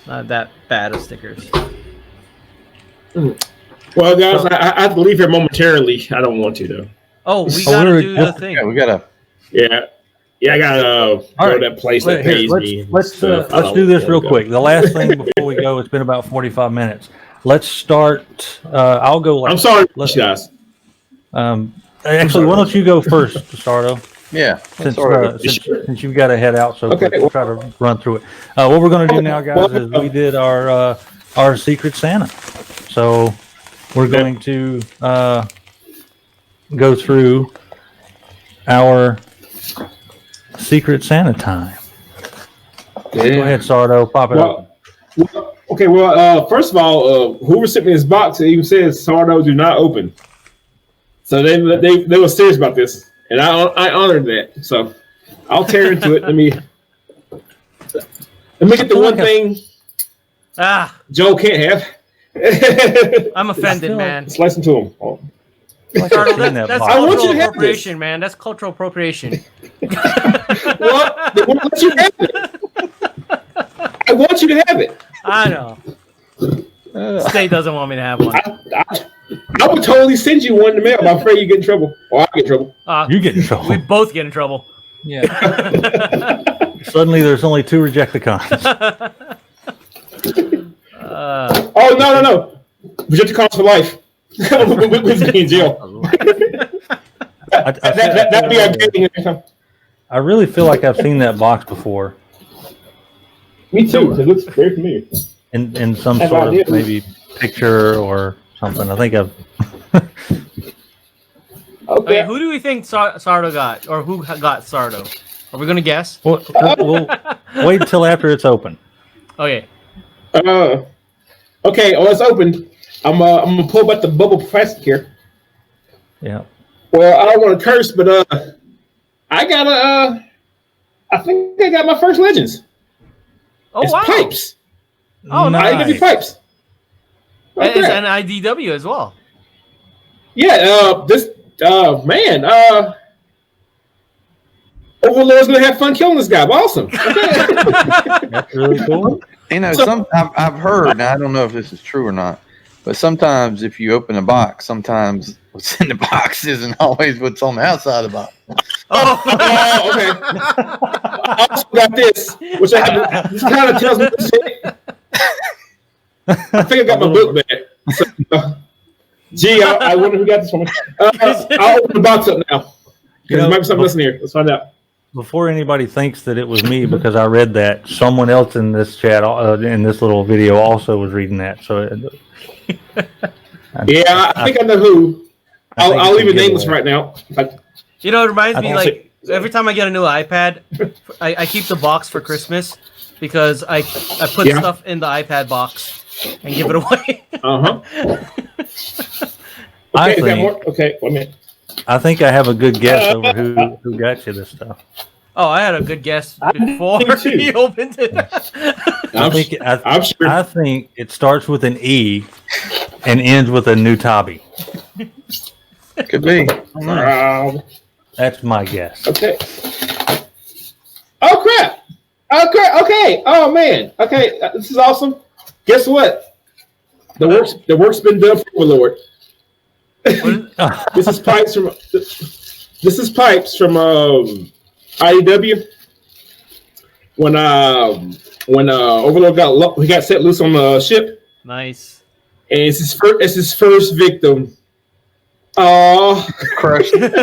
Not that bad of stickers. Well, guys, I have to leave here momentarily. I don't want to though. Oh, we gotta do the thing. Yeah, we gotta. Yeah, I gotta go to that place that pays me. Let's do this real quick. The last thing before we go, it's been about 45 minutes. Let's start. I'll go. I'm sorry, guys. Actually, why don't you go first, Stardo? Yeah. Since you've got to head out, so we'll try to run through it. What we're going to do now, guys, is we did our Secret Santa. So we're going to go through our Secret Santa time. Go ahead, Sardo. Pop it up. Okay, well, first of all, whoever sent me this box, it even says Sardo do not open. So they were serious about this, and I honored that. So I'll tear into it. Let me get the one thing Joe can't have. I'm offended, man. Slice into him. Oh. That's cultural appropriation, man. That's cultural appropriation. Well, they won't let you have it. I want you to have it. I know. State doesn't want me to have one. I would totally send you one in the mail, but I'm afraid you get in trouble. Or I get in trouble. You get in trouble. We both get in trouble. Yeah. Suddenly there's only 2 Rejecticons. Oh, no. Rejecticons for life. With me in jail. That'd be our game. I really feel like I've seen that box before. Me too. It looks very familiar. In some sort of maybe picture or something. I think I've. Okay, who do we think Sardo got, or who got Sardo? Are we gonna guess? We'll wait until after it's open. Okay. Okay. Oh, it's open. I'm gonna pull back the bubble plastic here. Yeah. Well, I don't want to curse, but I got I think I got my first Legends. Oh, it's wow. Pipes. Oh, nice. IDW Pipes. Right, it's an IDW as well. Yeah. This man. Overlord's gonna have fun killing this guy. Awesome. Okay. That's really cool. You know, I've heard, and I don't know if this is true or not, but sometimes if you open a box, sometimes what's in the box isn't always what's on the outside of the box. Oh, okay. I also got this, which this kind of tells me shit. I think I got my book back. So, gee, I wonder who got this one. I'll open the box up now. Because there might be something missing here. Let's find out. Before anybody thinks that it was me, because I read that, someone else in this chat, in this little video, also was reading that. So, yeah, I think I know who. I'll leave it nameless right now. You know, it reminds me, like, every time I get a new iPad, I keep the box for Christmas because I put stuff in the iPad box and give it away. Okay, 1 minute. I think I have a good guess over who got you this stuff. Oh, I had a good guess before he opened it. I'm sure. I think it starts with an E and ends with a new Tabi. Could be. That's my guess. Okay. Oh crap! Okay. Oh man. Okay, this is awesome. Guess what? The work's been done for Overlord. This is pipes from IDW. When Overlord got set loose on the ship. Nice. And it's his first victim. Oh, crushed. Yeah.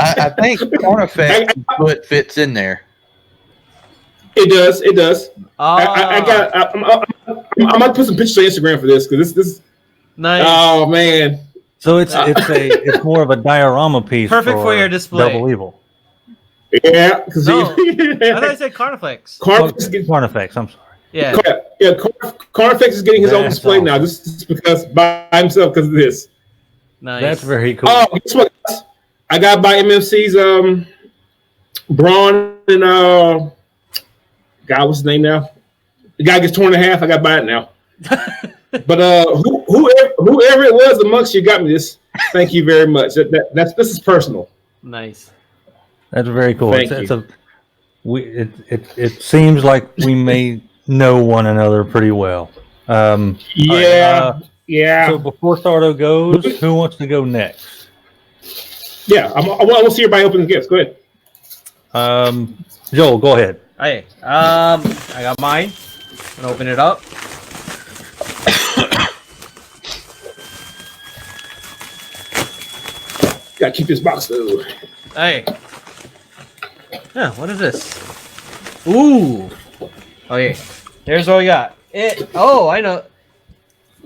I think Cornfett's foot fits in there. It does. I'm gonna put some pictures on Instagram for this because this. Nice. Oh man. So it's more of a diorama piece. Perfect for your display. Double Evil. Yeah, because I thought you said Carnifex. Carnifex. I'm sorry. Yeah. Carnifex is getting his own display now. This is because by himself because of this. Nice. That's very cool. Oh, guess what? I got by MMC's Braun and God, what's his name now? The guy gets torn in half. I got by it now. But whoever it was amongst you got me this. Thank you very much. This is personal. Nice. That's very cool. Thank you. It seems like we may know one another pretty well. Yeah. So before Sardo goes, who wants to go next? Yeah, I want to see everybody open the gifts. Go ahead. Joel, go ahead. Hey, I got mine. I'm gonna open it up. Gotta keep this box though. Hey. Yeah, what is this? Ooh. Okay. Here's what we got. Oh, I know.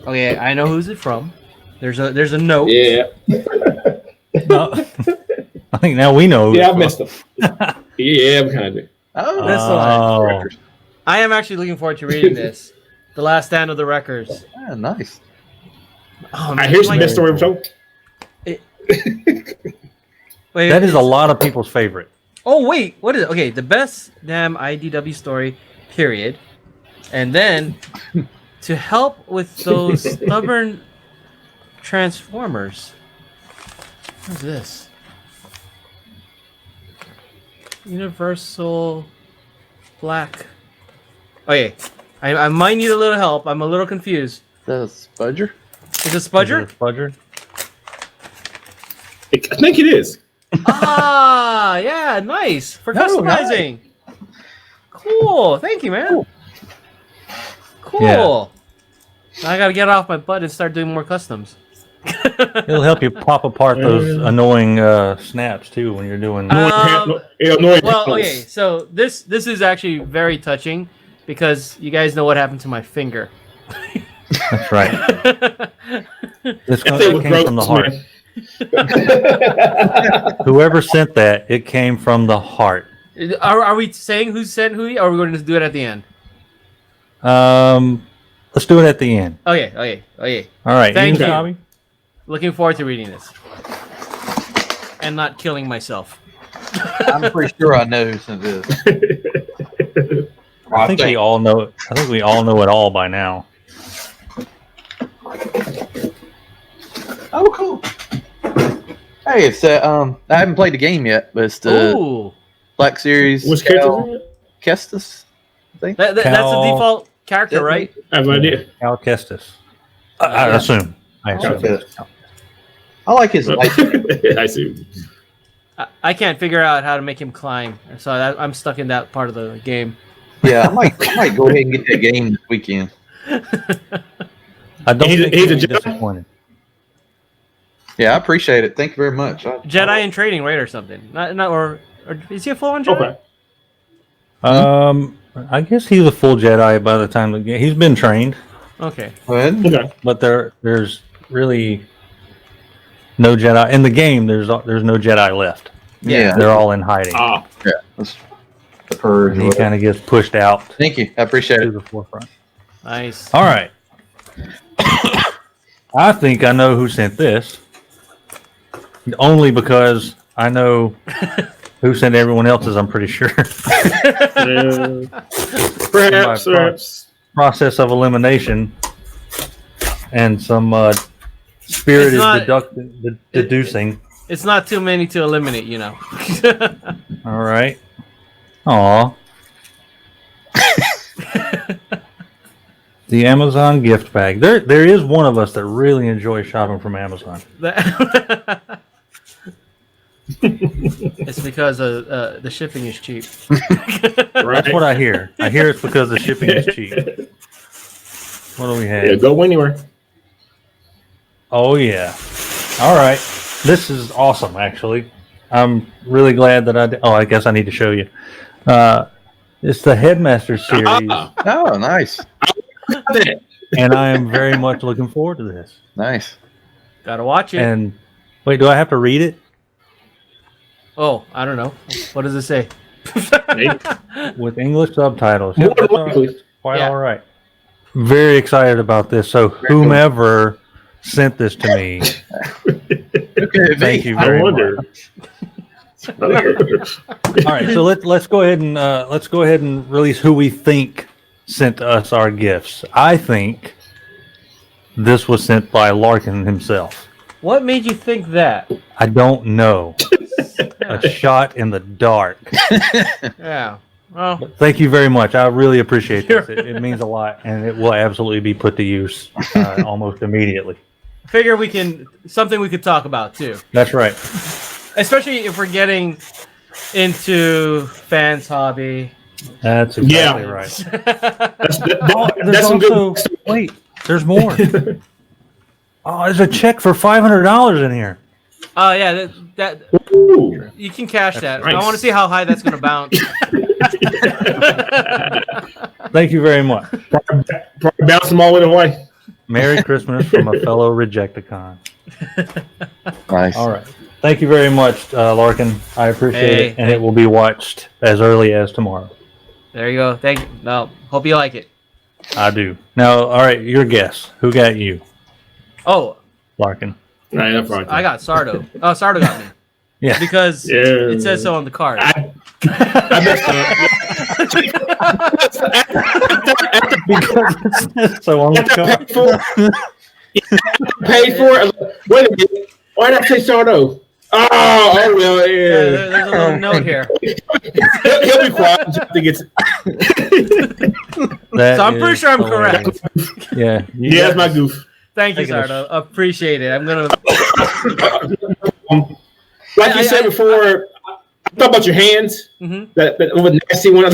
Okay, I know who's it from. There's a note. Yeah. I think now we know. Yeah, I messed up. Yeah, we kind of do. Oh, this one. I am actually looking forward to reading this. The Last Stand of the Wreckers. Ah, nice. Oh, I hear some best story I'm told. Wait, That is a lot of people's favorite. Oh wait, what is it? Okay, the best damn IDW story, period. And then to help with those stubborn Transformers. What's this? Universal Black. Okay, I might need a little help. I'm a little confused. The Spudger? Is it Spudger? Is it Spudger? I think it is. Ah, yeah, nice for customizing. Cool, thank you, man. Cool. Yeah. Now I gotta get off my butt and start doing more customs. It'll help you pop apart those annoying snaps too when you're doing. Well, okay, so this is actually very touching because you guys know what happened to my finger. That's right. This That thing was came from the gross, heart. man. Whoever sent that, it came from the heart. Are we saying who sent who? Or are we going to do it at the end? Let's do it at the end. Okay. All right. Thank you. Bobby? Looking forward to reading this and not killing myself. I'm pretty sure I know who sent this. I think we all know. I think we all know it all by now. Oh, cool. Hey, it's I haven't played the game yet, but it's the Ooh, Black Series. What's character? Kestis, I think. that's the default character, right? I have no idea. Cal Kestis. I assume. I assume. I like his light. I see. I can't figure out how to make him climb, so I'm stuck in that part of the game. Yeah, I might go ahead and get that game this weekend. I don't think he's a he's Jedi? disappointed. Yeah, I appreciate it. Thank you very much. Jedi in training, right, or something? Not or is he a full-on Jedi? Okay. I guess he's a full Jedi by the time he's been trained, Okay. Go ahead. Okay. but there's really no Jedi in the game. There's no Jedi left. Yeah. They're all in hiding. Ah, Yeah. That's the purge. He kind of gets pushed out Thank you. I appreciate to it. the forefront. Nice. All right. I think I know who sent this. Only because I know who sent everyone else's, I'm pretty sure. yeah. Perhaps. Process of elimination and some spirited deducing. It's not too many to eliminate, you know. All right. Aw. The Amazon gift bag. There is one of us that really enjoys shopping from Amazon. It's because the shipping is cheap. That's what I hear. I hear it's because the shipping is cheap. What do we have? Yeah, go anywhere. Oh, yeah. All right. This is awesome, actually. I'm really glad that I did. Oh, I guess I need to show you. It's the Headmaster series, Oh, nice. and I am very much looking forward to this. Nice. Gotta watch it. And wait, do I have to read it? Oh, I don't know. What does it say? With English subtitles. More That's all- likely. that's quite Yeah. all right. Very excited about this. So whomever sent this to me, Okay, thank you I very wonder. much. All right, so let's go ahead and release who we think sent us our gifts. I think this was sent by Larkin himself. What made you think that? I don't know. A shot in the dark. Yeah. Well, Thank you very much. I really appreciate this. It means a lot, and it will absolutely be put to use almost immediately. figure something we could talk about too. That's right. Especially if we're getting into fans hobby. That's exactly right. That's some good. Wait, there's more. Oh, there's a check for $500 in here. Oh yeah, that Ooh. you can cash that. nice. I want to see how high that's going to bounce. Thank you very much. Probably bounce them all in away. Merry Christmas from a fellow Rejecticon. Nice. All right. Thank you very much, Larkin. I appreciate Hey, it, and it will be watched as early as tomorrow. There you go. Thank you. No, hope you like it. I do. Now, all right, your guess. Who got you? Oh, Larkin. Right, that's right. I got Sardo. Oh, Sardo got me. Yeah. Because it says so on the card. I messed up. Because it says so on the card. Paid for it. Wait a minute. Why did I say Sardo? Oh well, Yeah, yeah. there's a little note here. He'll be quiet until he gets. That So I'm pretty is sure I'm hilarious. correct. Yeah. Yeah, that's my goof. Thank you, Taking a Sardo. Appreciate it. I'm gonna. Like you said before, I thought about your hands. Mhm. That over nasty one.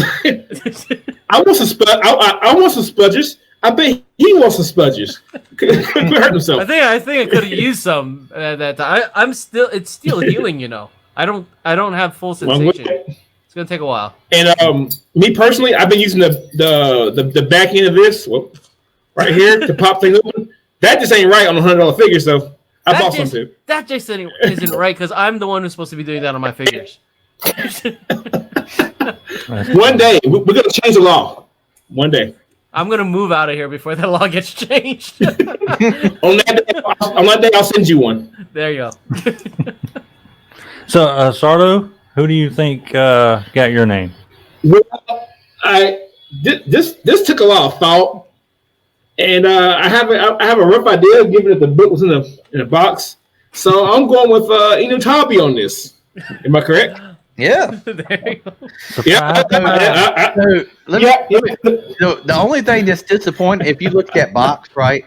I want some I want some spudgers. I bet he wants some spudgers. Could hurt himself. I think I could have used some at that time. It's still healing, you know. I don't have full sensation. It's gonna take a while. And me personally, I've been using the back end of this right here to pop things open. That just ain't right on $100 figures, though. I bought some too. That just isn't right because I'm the one who's supposed to be doing that on my figures. One day we're gonna change the law. One day. I'm gonna move out of here before that law gets changed. On that day, I'll send you one. There you go. So, Sardo, who do you think got your name? Well, this took a lot of thought, and I have a rough idea, given that the book was in a box. So I'm going with Inutobi on this. Am I correct? Yeah. There you go. Yeah. The only thing that's disappointing, if you look at box, right?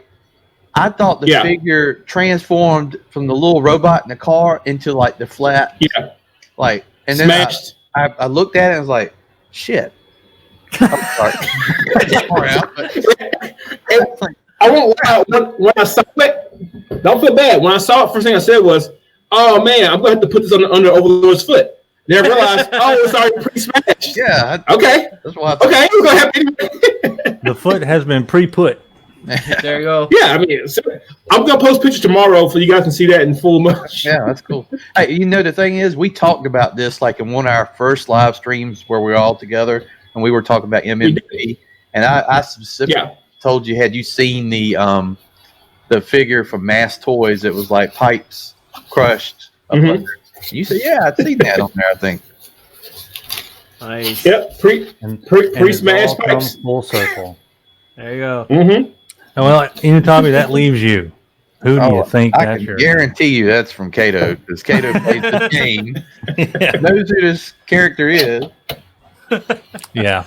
I thought the figure transformed from the little robot in the car into like the flat. Yeah. Like, and then Smashed. I looked at it and was like, shit. I'm sorry. I won't lie. When I saw it, don't feel bad. When I saw it, first thing I said was, "Oh man, I'm going to have to put this under Overlord's foot." Then I realized, it's already pre-smashed. Yeah. Okay. That's what I Okay, we're gonna have anyway. The foot has been pre-put. There you go. Yeah, I mean, I'm gonna post pictures tomorrow so you guys can see that in full motion. Yeah, that's cool. Hey, you know, the thing is, we talked about this like in one of our first live streams where we were all together, and we were talking about MMP, and I specifically told you, had you seen the figure from Mass Toys that was like pipes crushed up under? You said, yeah, I'd seen that on there, I think. Nice. Yep, pre-smash and it all pipes. comes full circle. There you go. Mm-hmm. Well, Inutobi, that leaves you. Who do you think I that's can your guarantee you that's from Kato, because Kato plays the game, knows who this character is. Yeah.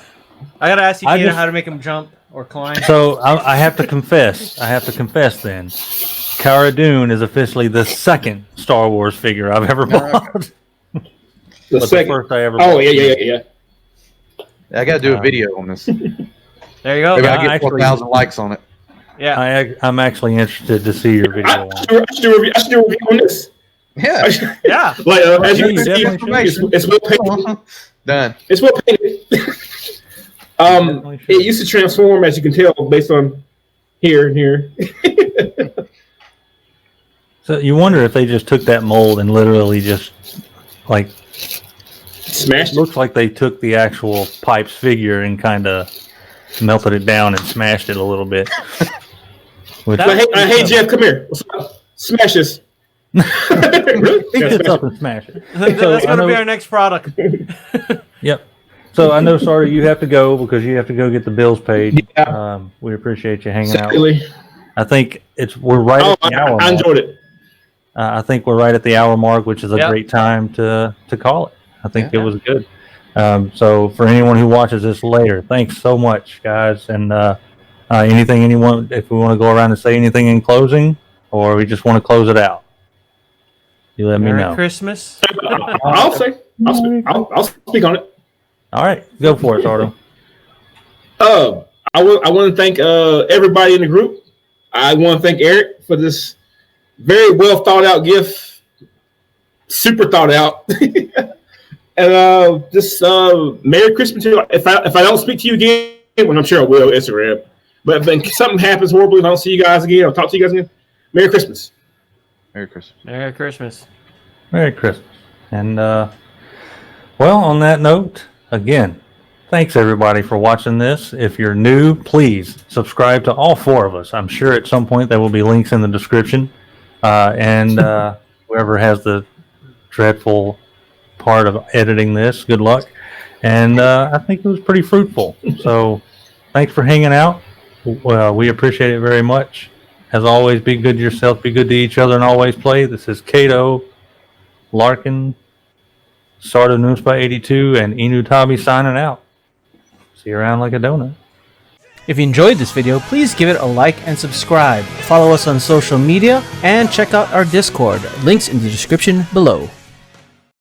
I gotta ask you, I Kato, just- how to make him jump or climb. So I have to confess. Then. Cara Dune is officially the second Star Wars figure I've ever bought. The second. first I ever Oh bought. yeah. I got to do a video on this. Maybe There you go. Yeah, I get actually- 4,000 likes on it. Yeah. I'm actually interested to see your video I on. should do a review on this. Yeah. Yeah. Like as Yeah, you you can see, definitely it's well painted. Done. It's well painted. definitely should. It used to transform, as you can tell, based on here and here. So you wonder if they just took that mold and literally just like Smashed it. looks like they took the actual Pipes figure and kind of melted it down and smashed it a little bit. Which, Like, hey, Jeff, come here. What's up? Smash this. Really? pick Yeah, this smash up it. and smash it. That's So I gonna be know- our next product. Yep. So I know, sorry, you have to go because you have to go get the bills paid. Yeah. We appreciate you hanging out. Secondly, I think we're right at the hour I mark. enjoyed it. I think we're right at the hour mark, which is a Yep. great time to call it. I think Yeah. it was good. So for anyone who watches this later, thanks so much, guys. And if we want to go around and say anything in closing, or we just want to close it out, you let me Merry know. Christmas. I'll speak on it. All right, go for it, Sardo. I want to thank everybody in the group. I want to thank Eric for this very well thought out gift, super thought out, and just Merry Christmas to you. If I don't speak to you again, well, I'm sure I will, Instagram. But if something happens horribly, if I don't see you guys again, I'll talk to you guys again. Merry Christmas. Merry Christmas. Merry Christmas. Merry Christmas. And well, on that note, again, Thanks everybody for watching this. If you're new, please subscribe to all 4 of us. I'm sure at some point there will be links in the description. And whoever has the dreadful part of editing this, good luck. And I think it was pretty fruitful. So thanks for hanging out. We appreciate it very much. As always, be good to yourself, be good to each other, and always play. This is Kato, Larkin, Sardo Noospa 82, and Inu Tabi signing out. See you around like a donut. If you enjoyed this video, please give it a like and subscribe. Follow us on social media and check out our Discord. Links in the description below.